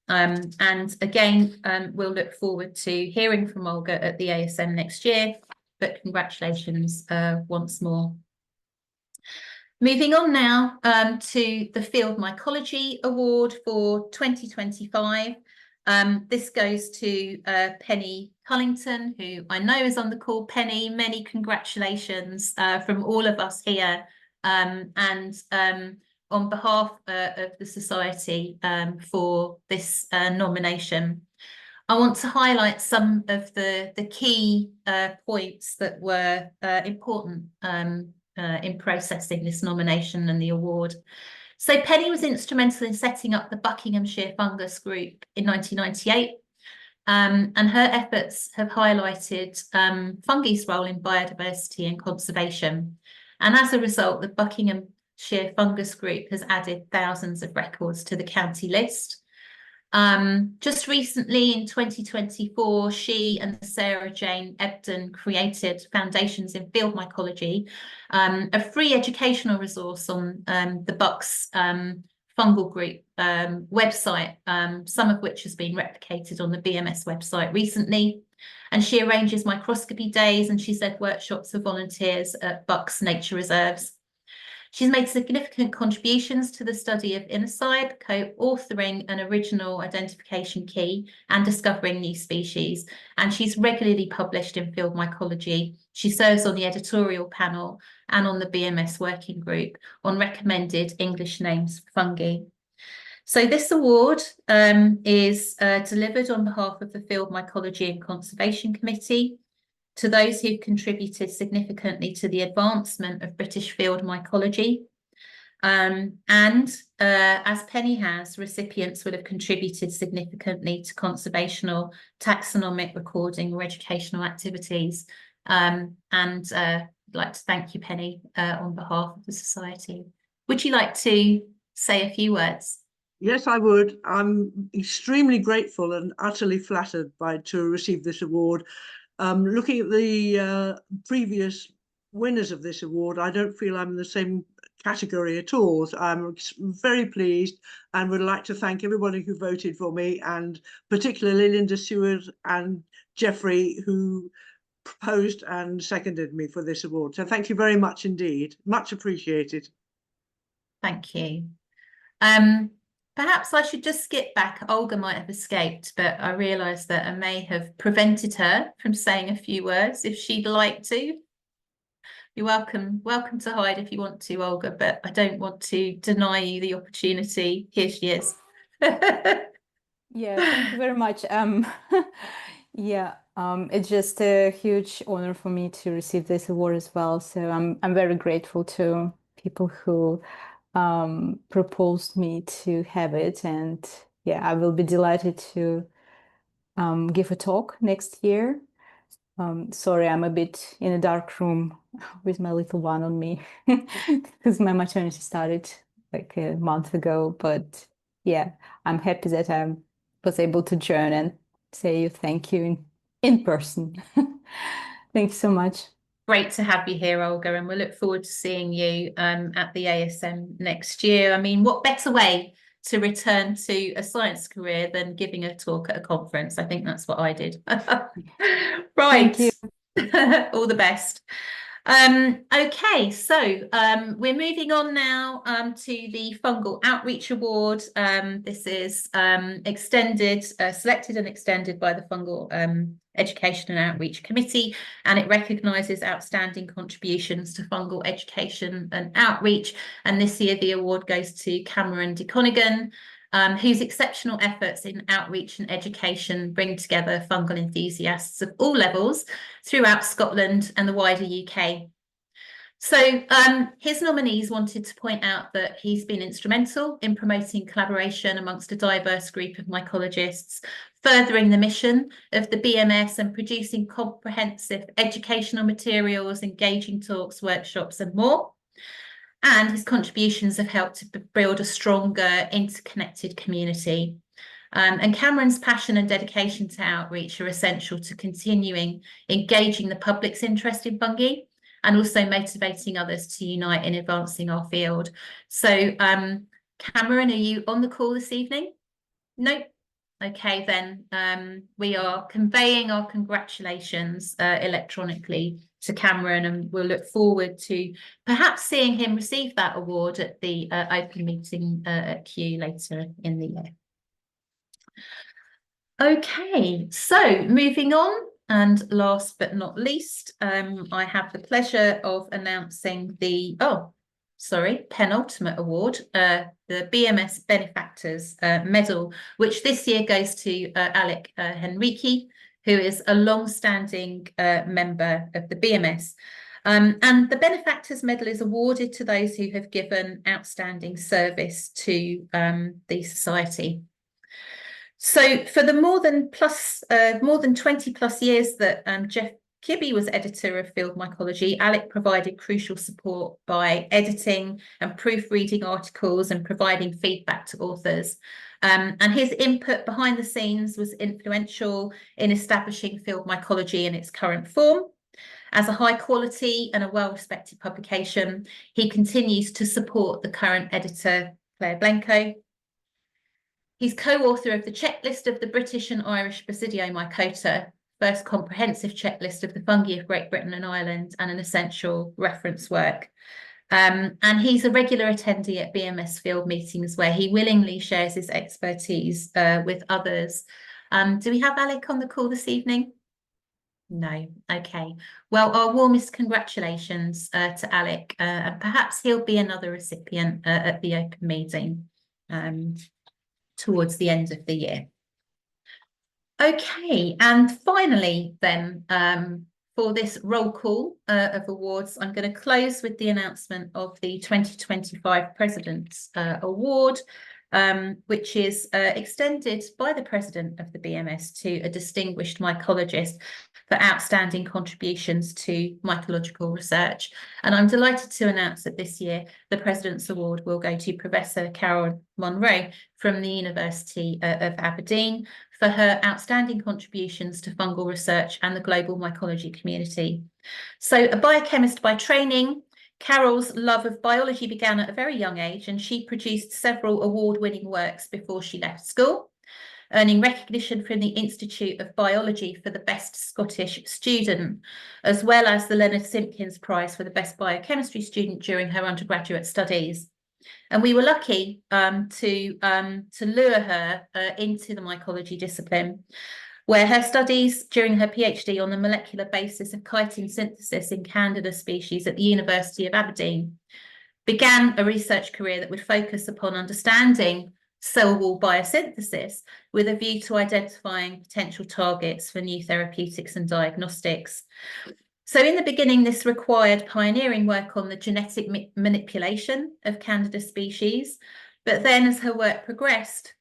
And again, we'll look forward to hearing from Olga at the ASM next year, but congratulations once more. Moving on now to the Field Mycology Award for 2025. This goes to Penny Cullington, who I know is on the call. Penny, many congratulations from all of us here, and on behalf of the Society for this nomination. I want to highlight some of the key points that were important in processing this nomination and the award. So Penny was instrumental in setting up the Buckinghamshire Fungus Group in 1998, and her efforts have highlighted fungi's role in biodiversity and conservation. And as a result, the Buckinghamshire Fungus Group has added thousands of records to the county list. Just recently in 2024, she and Sarah Jane Ebden created Foundations in Field Mycology, a free educational resource on the Bucks Fungal Group website, some of which has been replicated on the BMS website recently. And she arranges microscopy days and she's led workshops for volunteers at Bucks Nature Reserves. She's made significant contributions to the study of inocide, co-authoring an original identification key and discovering new species. And she's regularly published in Field Mycology. She serves on the editorial panel and on the BMS working group on recommended English names for fungi. So this award is delivered on behalf of the Field Mycology and Conservation Committee to those who've contributed significantly to the advancement of British field mycology. And as Penny has, recipients will have contributed significantly to conservational, taxonomic recording or educational activities. And I'd like to thank you, Penny, on behalf of the Society. Would you like to say a few words? Yes, I would. I'm extremely grateful and utterly flattered to receive this award. Looking at the previous winners of this award, I don't feel I'm in the same category at all. So I'm very pleased and would like to thank everybody who voted for me, and particularly Linda Seward and Jeffrey, who proposed and seconded me for this award. So thank you very much indeed. Much appreciated. Thank you. Perhaps I should just skip back. Olga might have escaped, but I realised that I may have prevented her from saying a few words if she'd like to. You're welcome to hide if you want to, Olga, but I don't want to deny you the opportunity. Here she is. Yeah, thank you very much. Yeah, it's just a huge honor for me to receive this award as well. So I'm very grateful to people who proposed me to have it, and yeah, I will be delighted to give a talk next year. Sorry, I'm a bit in a dark room with my little one on me because my maternity started like a month ago, but yeah, I'm happy that I was able to join and say thank you in person. Thank you so much. Great to have you here, Olga, and we'll look forward to seeing you at the ASM next year. I mean, what better way to return to a science career than giving a talk at a conference? I think that's what I did. Right. Thank you. All the best. Okay, so we're moving on now to the Fungal Outreach Award. This is selected and extended by the Fungal Education and Outreach Committee, and it recognises outstanding contributions to fungal education and outreach. And this year the award goes to Cameron de Conigan. whose exceptional efforts in outreach and education bring together fungal enthusiasts of all levels throughout Scotland and the wider UK. So his nominees wanted to point out that he's been instrumental in promoting collaboration amongst a diverse group of mycologists, furthering the mission of the BMS and producing comprehensive educational materials, engaging talks, workshops and more. And his contributions have helped to build a stronger, interconnected community. And Cameron's passion and dedication to outreach are essential to continuing engaging the public's interest in fungi and also motivating others to unite in advancing our field. So, Cameron, are you on the call this evening? Nope. Okay, then we are conveying our congratulations electronically to Cameron, and we'll look forward to perhaps seeing him receive that award at the open meeting at Kew later in the year. Okay, so moving on, and last but not least, I have the pleasure of announcing the penultimate award, the BMS Benefactors Medal, which this year goes to Alec Henrique, who is a long-standing member of the BMS. And the Benefactors Medal is awarded to those who have given outstanding service to the society. So for the more than 20 plus years that Jeff Kibbe was editor of Field Mycology, Alec provided crucial support by editing and proofreading articles and providing feedback to authors. And his input behind the scenes was influential in establishing Field Mycology in its current form. As a high quality and a well-respected publication, he continues to support the current editor, Claire Blencoe. He's co-author of the checklist of the British and Irish Basidiomycota, first comprehensive checklist of the fungi of Great Britain and Ireland, and an essential reference work. And he's a regular attendee at BMS field meetings where he willingly shares his expertise with others. Do we have Alec on the call this evening? No. Okay. Well, our warmest congratulations to Alec, and perhaps he'll be another recipient at the open meeting towards the end of the year. Okay, and finally then, for this roll call of awards, I'm going to close with the announcement of the 2025 President's Award, which is extended by the President of the BMS to a distinguished mycologist for outstanding contributions to mycological research. And I'm delighted to announce that this year the President's Award will go to Professor Carol Monroe from the University of Aberdeen for her outstanding contributions to fungal research and the global mycology community. So a biochemist by training, Carol's love of biology began at a very young age, and she produced several award-winning works before she left school, earning recognition from the Institute of Biology for the Best Scottish Student, as well as the Leonard Simpkins Prize for the Best Biochemistry Student during her undergraduate studies. And we were lucky to lure her into the mycology discipline, where her studies during her PhD on the molecular basis of chitin synthesis in Candida species at the University of Aberdeen began a research career that would focus upon understanding cell wall biosynthesis with a view to identifying potential targets for new therapeutics and diagnostics. So in the beginning, this required pioneering work on the genetic manipulation of Candida species, but then as her work progressed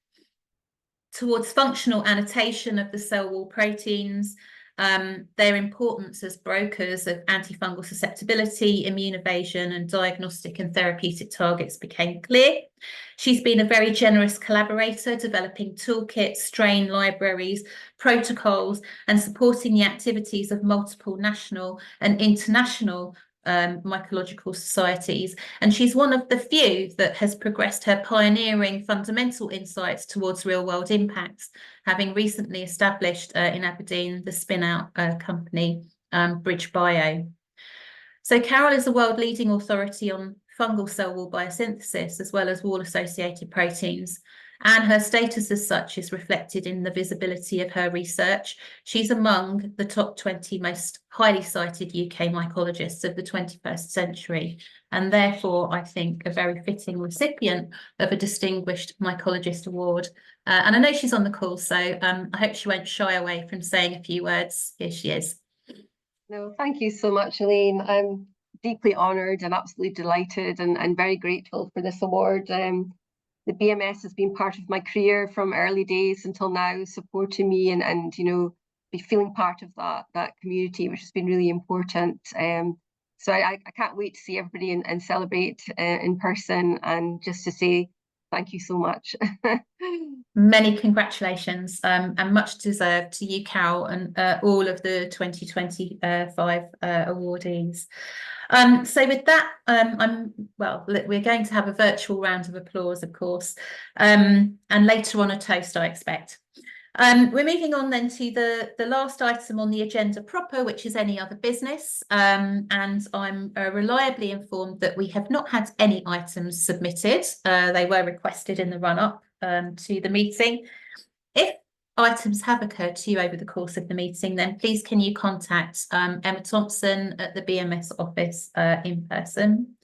towards functional annotation of the cell wall proteins, their importance as brokers of antifungal susceptibility, immune evasion, and diagnostic and therapeutic targets became clear. She's been a very generous collaborator, developing toolkits, strain libraries, protocols, and supporting the activities of multiple national and international mycological societies. And she's one of the few that has progressed her pioneering fundamental insights towards real-world impacts, having recently established in Aberdeen the spin-out company Bridge Bio. So Carol is a world-leading authority on fungal cell wall biosynthesis, as well as wall-associated proteins. and her status as such is reflected in the visibility of her research. She's among the top 20 most highly cited UK mycologists of the 21st century, and therefore I think a very fitting recipient of a Distinguished Mycologist Award. And I know she's on the call, so I hope she won't shy away from saying a few words. Here she is. No, thank you so much, Elaine. I'm deeply honoured and absolutely delighted and very grateful for this award. The BMS has been part of my career from early days until now, supporting me and you know, be feeling part of that community, which has been really important. So I can't wait to see everybody and celebrate in person, and just to say thank you so much. Many congratulations, and much deserved to you, Cal, and all of the 2025 awardees. So with that, we're going to have a virtual round of applause, of course, and later on a toast, I expect. We're moving on then to the last item on the agenda proper, which is any other business. And I'm reliably informed that we have not had any items submitted. They were requested in the run-up to the meeting. If items have occurred to you over the course of the meeting, then please can you contact Emma Thompson at the BMS office in person.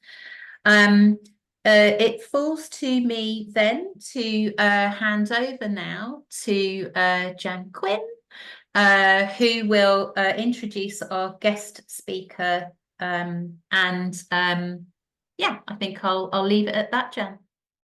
It falls to me then to hand over now to Jan Quinn, who will introduce our guest speaker. Yeah, I think I'll leave it at that, Jan.